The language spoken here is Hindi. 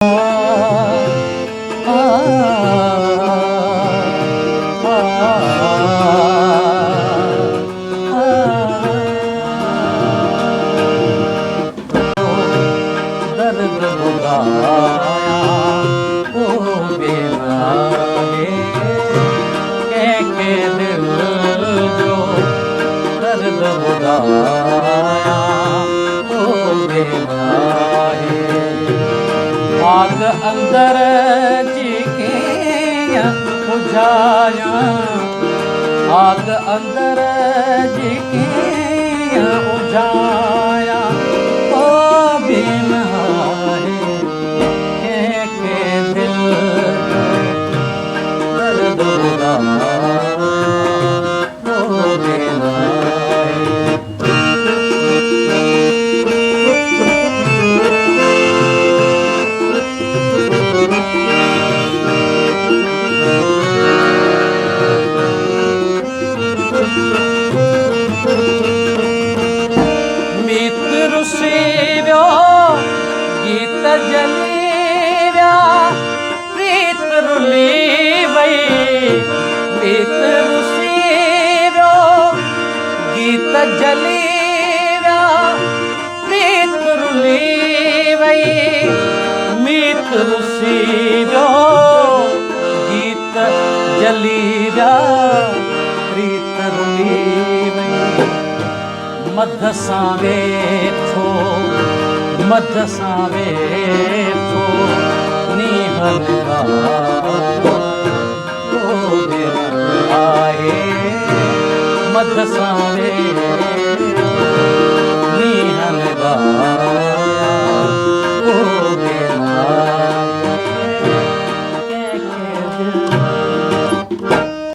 दर्द बुलाया ओ बेराहे के दिल जो दर्द बुलाया ओ बेराहे आग अंदर जिके बुझाया आग अंदर जिके बुझाया ओ बेनहाए के दिल दर्द बुलाया ओ बेनहाए रुसीव्यो गीत जलीव्या प्रीत रुली वई मीत रुसीव्यो गीत जलीव्या प्रीत रुली वई मीत रुसीव्यो गीत जलीव्या प्रीत रुली वई मध सां वेठो मध सां वेठो नीहल आए मध सां वेठो